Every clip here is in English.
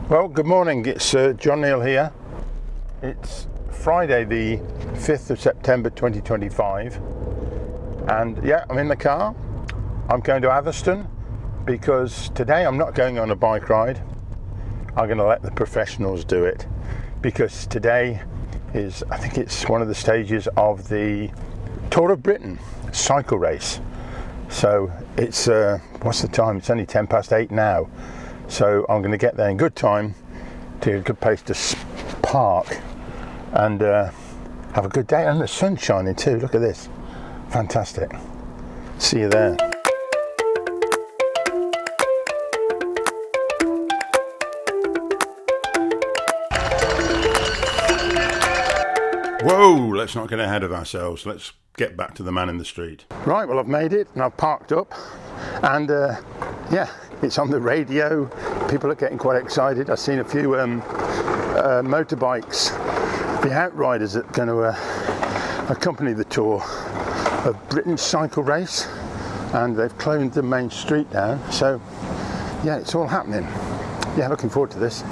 Well, good morning. It's John Neal here. It's Friday the 5th of September 2025 and yeah, I'm in the car. I'm going to Atherstone because today I'm not going on a bike ride. I'm going to let the professionals do it because today is, I think it's one of the stages of the Tour of Britain cycle race. So it's, what's the time? It's only 10 past 8 now. So I'm going to get there in good time to get a good place to park and have a good day. And the sun's shining too. Look at this. Fantastic. See you there. Whoa, let's not get ahead of ourselves. Let's get back to the man in the street. Right, well, I've made it and I've parked up and yeah, it's on the radio. People are getting quite excited. I've seen a few motorbikes, the outriders that are going to accompany the Tour of Britain cycle race, and they've cloned the main street down. So yeah, it's all happening. Yeah, looking forward to this.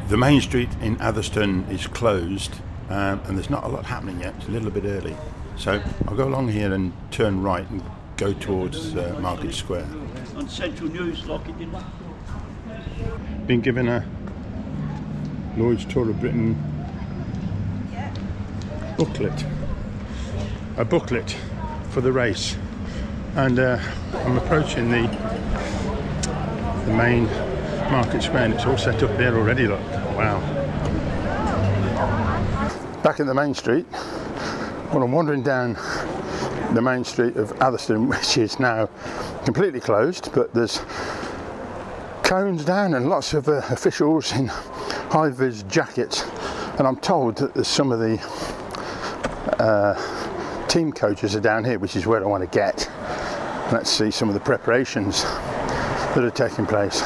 The main street in Atherstone is closed and there's not a lot happening yet. It's a little bit early. So I'll go along here and turn right and go towards Market Square. On Central News, like it did. Been given a Lloyd's Tour of Britain booklet. A booklet for the race. And I'm approaching the main Market Square and it's all set up there already, look. Wow. Back in the main street, well, I'm wandering down the main street of Atherstone, which is now completely closed, but there's cones down and lots of officials in high-vis jackets, and I'm told that there's some of the team coaches are down here, which is where I want to get. Let's see some of the preparations that are taking place.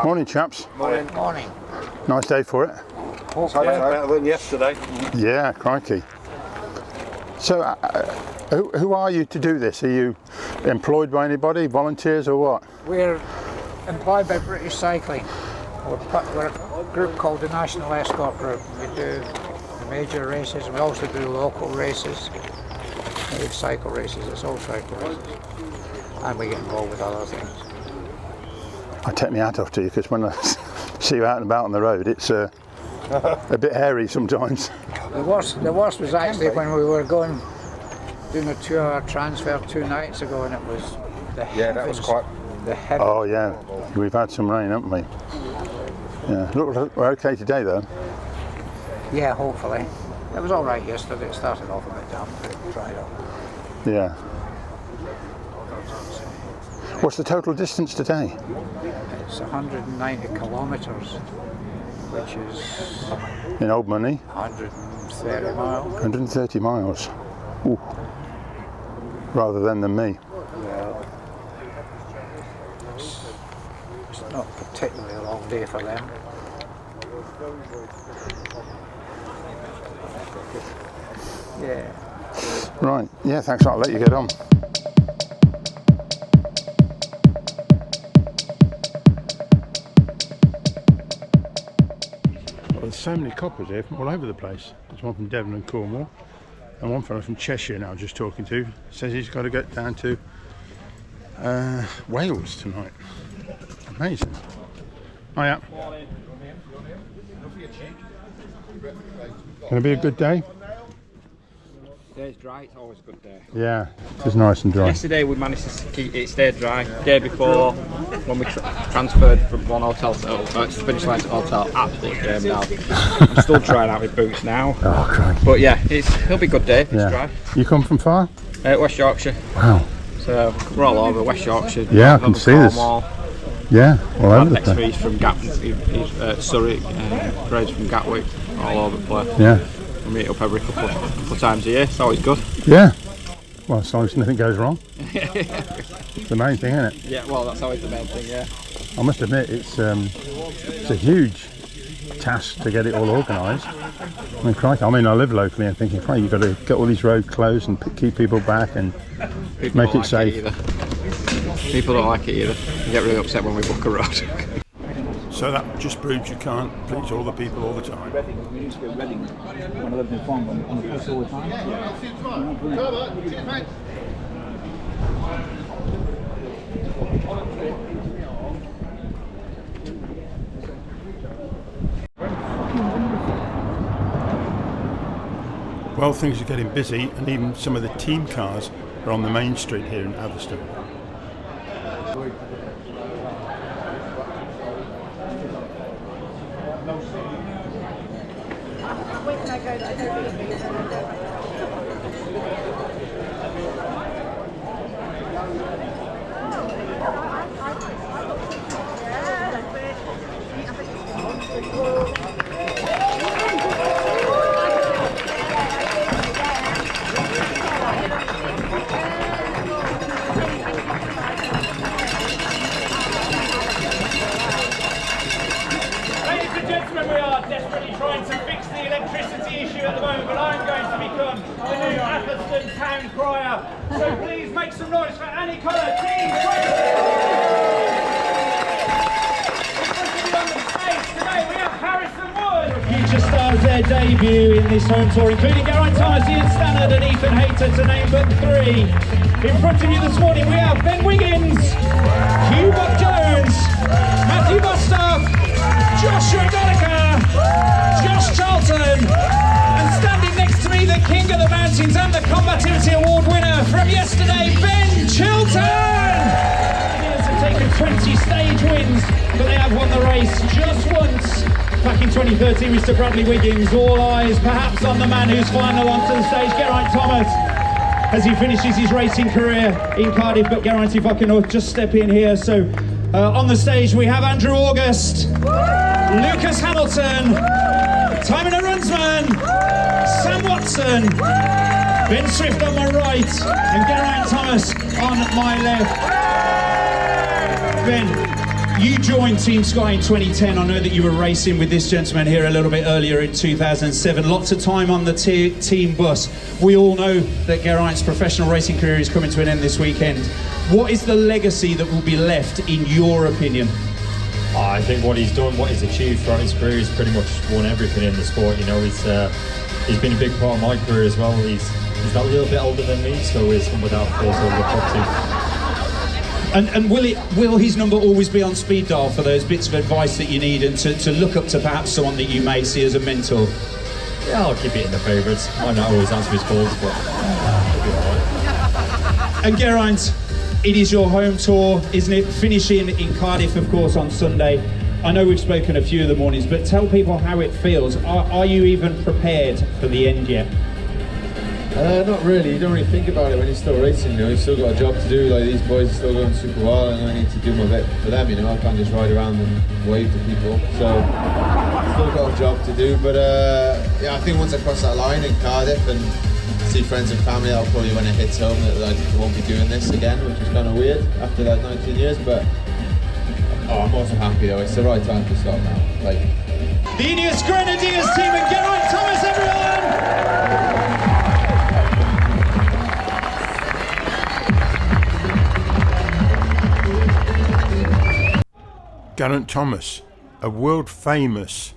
Morning, chaps. Morning. Morning. Nice day for it. Hopefully better than yesterday. Yeah, crikey. So, who are you to do this? Are you employed by anybody, volunteers or what? We're employed by British Cycling. We're a group called the National Escort Group. We do the major races. We also do local races. We do cycle races. It's all cycle races. And we get involved with other things. I take my hat off to you because when I see you out and about on the road, it's a bit hairy sometimes. The worst was actually when we were doing a 2-hour transfer 2 nights ago, and it was the heavens. Yeah, that was quite the heavens. Oh yeah, we've had some rain, haven't we? Yeah, look, we're okay today though. Yeah, hopefully. It was all right yesterday. It started off a bit damp, but it dried up. Yeah. What's the total distance today? It's 190 kilometres, which is in old money? 130 miles. 130 miles. Ooh. Rather than me. Well, it's not particularly a long day for them. Yeah. Right. Yeah, thanks. I'll let you get on. There's so many coppers here from all over the place. There's one from Devon and Cornwall, and one fellow from Cheshire now just talking to. Says he's got to get down to Wales tonight. Amazing. Oh yeah. Gonna be a good day. stays dry, it's always a good day. Yeah, it's nice and dry. Yesterday we managed to keep it stay dry. The day before, when we transferred from one hotel to finish line to hotel, absolutely jammed out. I'm still trying out my boots now. Oh, crikey. But yeah, it'll be a good day if it's dry. You come from far? West Yorkshire. Wow. So we're all over West Yorkshire. Yeah, I can see this. Yeah, all over the place. He's from Surrey, Graves from Gatwick, all over the place. Yeah. We meet up every couple of times a year, it's always good. Yeah. Well, as long as nothing goes wrong. It's the main thing, isn't it? Yeah, well, that's always the main thing, yeah. I must admit, it's a huge task to get it all organised. I mean, crikey, I live locally and thinking, crikey, you've got to get all these roads closed and keep people back and make it safe. People don't like it either. They get really upset when we book a road. So that just proves you can't please all the people all the time. We used to go to Reading when I lived in Farnborough on the bus all the time. Well, things are getting busy, and even some of the team cars are on the main street here in Atherstone. Where can I go that I don't really Ladies and gentlemen, we are desperately trying to fix the electricity issue at the moment, but I'm going to become the new Atherstone town crier. So please make some noise for Annie Connor, Team 20! Today we have Harrison Wood. Future stars their debut in this home tour, including Geraint Thomas, Ian Stannard and Ethan Hayter, to name but three. In front of you this morning we have Ben Wiggins, Hugh Buck Jones, Matthew Bostock, Joshua Doneker, Josh Charlton, and standing next to me, the King of the Mountains and the Combativity Award winner from yesterday, Ben Chilton! Players have taken 20 stage wins, but they have won the race just once. Back in 2013, Mr. Bradley Wiggins, all eyes perhaps on the man who's final onto the stage, Geraint Thomas, as he finishes his racing career in Cardiff. But Geraint, if I can just step in here. So on the stage we have Andrew August, Lucas Hamilton, Tymon Runsman, Sam Watson, Ben Swift on my right, and Geraint Thomas on my left. Ben, you joined Team Sky in 2010. I know that you were racing with this gentleman here a little bit earlier in 2007. Lots of time on the team bus. We all know that Geraint's professional racing career is coming to an end this weekend. What is the legacy that will be left, in your opinion? I think what he's done, what he's achieved throughout his career, he's pretty much won everything in the sport. You know, he's been a big part of my career as well. He's that little bit older than me, so he's someone that, of course, I'll look up to. And will his number always be on speed dial for those bits of advice that you need, and to look up to perhaps someone that you may see as a mentor? Yeah, I'll keep it in the favourites. I might not always answer his calls, but it'll be alright. And Geraint, it is your home tour, isn't it? Finishing in Cardiff, of course, on Sunday. I know we've spoken a few of the mornings, but tell people how it feels. Are you even prepared for the end yet? Not really. You don't really think about it when you're still racing, you know. You've still got a job to do. Like, these boys are still going super well, and I need to do my bit for them, you know. I can't just ride around and wave to people. So, still got a job to do. But yeah, I think once I cross that line in Cardiff and see friends and family, that'll probably when it hits home that I won't be doing this again, which is kind of weird after like 19 years. But I'm also happy though. It's the right time to stop now. Like, The Ineos Grenadiers team and Geraint Thomas, everyone! Geraint Thomas, a world famous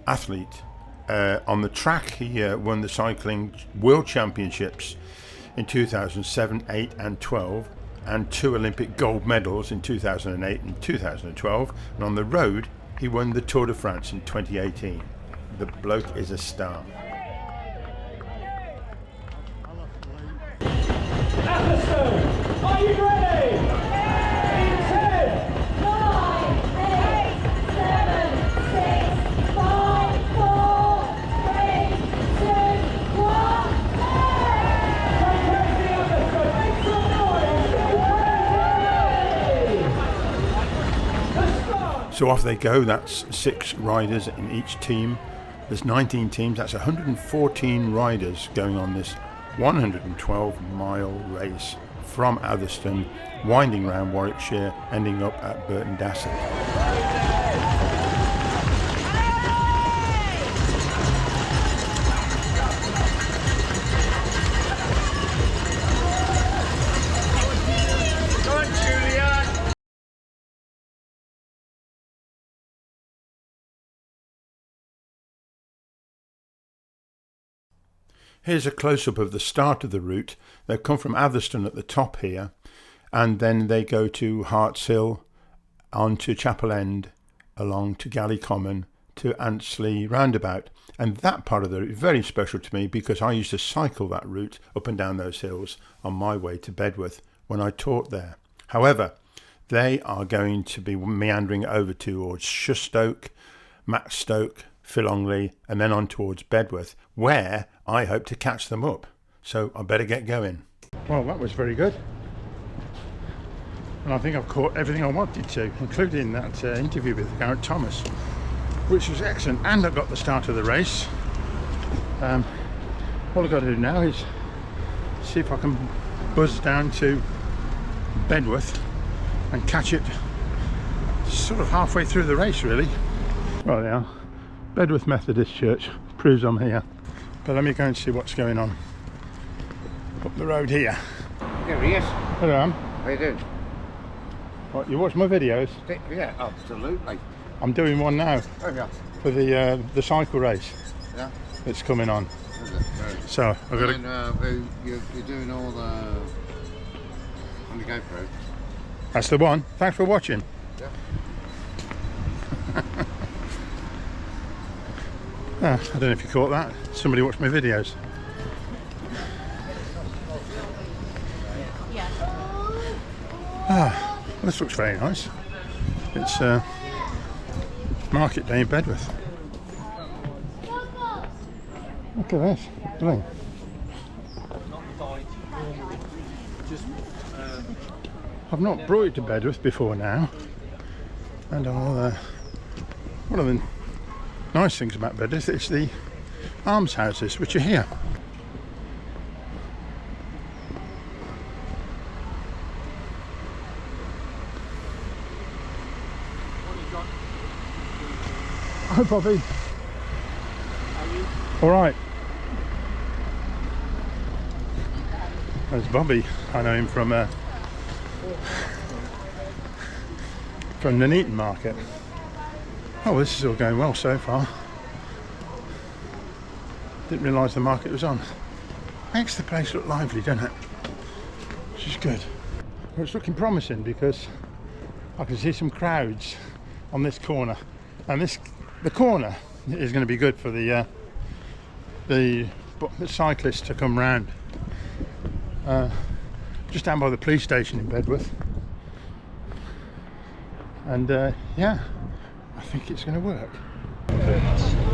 athlete. On the track, he won the cycling world championships in 2007, 8 and 12, and 2 Olympic gold medals in 2008 and 2012. And on the road, he won the Tour de France in 2018. The bloke is a star. So off they go. That's 6 riders in each team. There's 19 teams. That's 114 riders going on this 112-mile race from Atherstone, winding round Warwickshire, ending up at Burton Dasset. Here's a close-up of the start of the route. They come from Atherstone at the top here, and then they go to Harts Hill, on to Chapel End, along to Galley Common, to Antley Roundabout. And that part of the route is very special to me because I used to cycle that route up and down those hills on my way to Bedworth when I taught there. However, they are going to be meandering over towards Shustoke, Maxstoke, Philongley, and then on towards Bedworth, where I hope to catch them up. So I better get going. Well, that was very good. And I think I've caught everything I wanted to, including that interview with Garrett Thomas, which was excellent. And I got the start of the race. All I've got to do now is see if I can buzz down to Bedworth and catch it sort of halfway through the race, really. Well, yeah. Bedworth Methodist Church proves I'm here. But let me go and see what's going on up the road here. There he is. Hello, Am. How you doing? What, you watch my videos? Yeah, absolutely. I'm doing one now Oh yeah. for the cycle race. Yeah. It's coming on. Is it? Right. So I've got to. And you're doing all the on the GoPro. That's the one. Thanks for watching. Yeah. I don't know if you caught that. Somebody watched my videos. This looks very nice. It's market day in Bedworth. Look at this. Brilliant. I've not brought it to Bedworth before now, and one of the nice things about Bedworth is the almshouses which are here. Hi Bobby. All right. There's Bobby. I know him from Nuneaton Market. Oh, this is all going well so far. Didn't realise the market was on. Makes the place look lively, doesn't it? Which is good. Well, it's looking promising because I can see some crowds on this corner, and the corner is going to be good for the cyclists to come round. Just down by the police station in Bedworth, and yeah, I think it's going to work.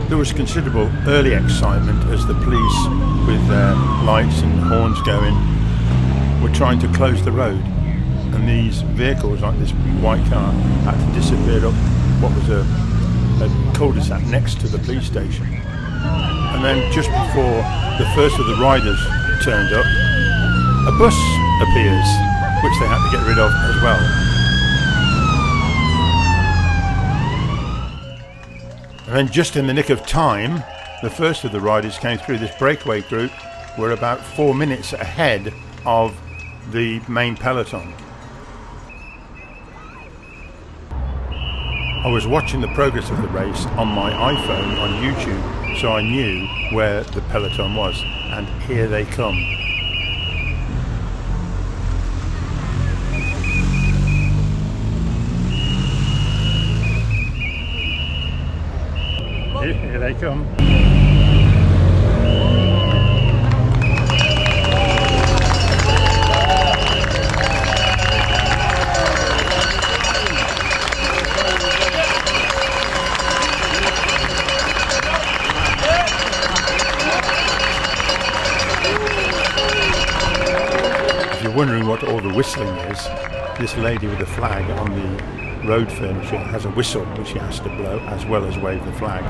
There was considerable early excitement as the police, with their lights and horns going, were trying to close the road, and these vehicles, like this white car, had to disappear up what was a cul-de-sac next to the police station. And then just before the first of the riders turned up, a bus appears, which they had to get rid of as well. And then just in the nick of time, the first of the riders came through. This breakaway group were about 4 minutes ahead of the main peloton. I was watching the progress of the race on my iPhone on YouTube, so I knew where the peloton was, and here they come. Here they come. If you're wondering what all the whistling is, this lady with the flag on the road furniture has a whistle which he has to blow as well as wave the flag.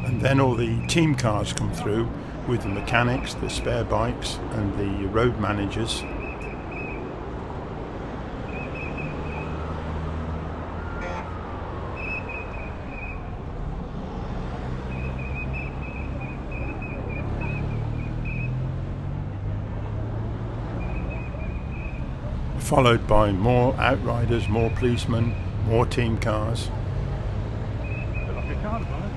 And then all the team cars come through with the mechanics, the spare bikes and the road managers. Followed by more outriders, more policemen, more team cars.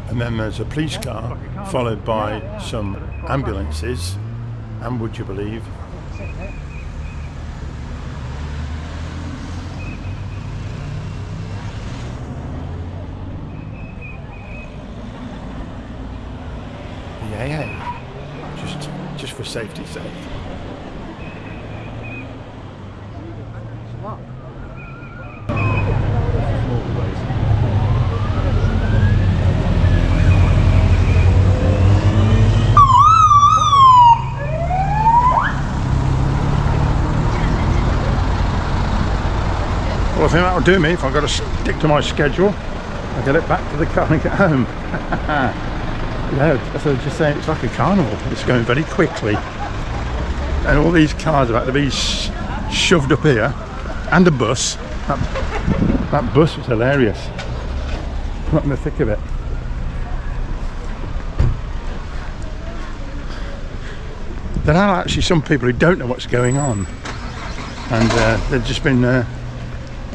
And then there's a police car, followed by some ambulances, and would you believe, the AA, just for safety's sake. Well, I think that'll do me. If I've got to stick to my schedule, I'll get it back to the car and get home. Yeah, as I was just saying, it's like a carnival. It's going very quickly. And all these cars are about to be shoved up here. And a bus. That bus was hilarious. Right in the thick of it. There are actually some people who don't know what's going on. And they've just been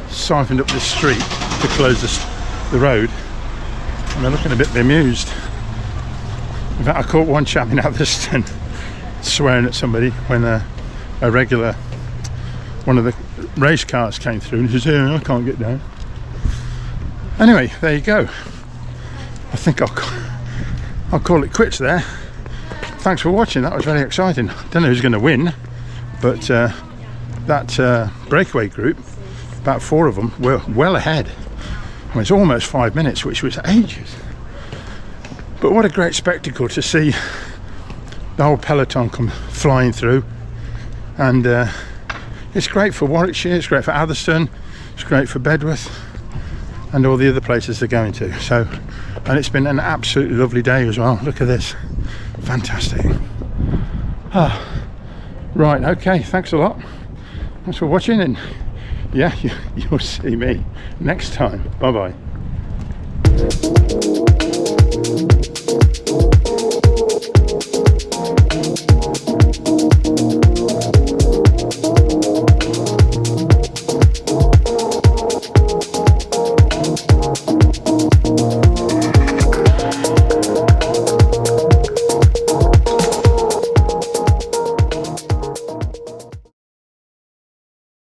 siphoned up the street to close the road, and they're looking a bit bemused. In fact, I caught one chap in Atherstone swearing at somebody when a regular one of the race cars came through, and he says, "Oh, I can't get down." Anyway, there you go. I think I'll call it quits there. Thanks for watching. That was very exciting. I don't know who's going to win, but that breakaway group, about 4 of them, were well ahead. I mean, it's almost 5 minutes, which was ages. But what a great spectacle to see the whole peloton come flying through. And it's great for Warwickshire, it's great for Atherstone, it's great for Bedworth, and all the other places they're going to. So, and it's been an absolutely lovely day as well. Look at this, fantastic. Right, okay, thanks a lot. Thanks for watching, and yeah, you'll see me next time. Bye bye.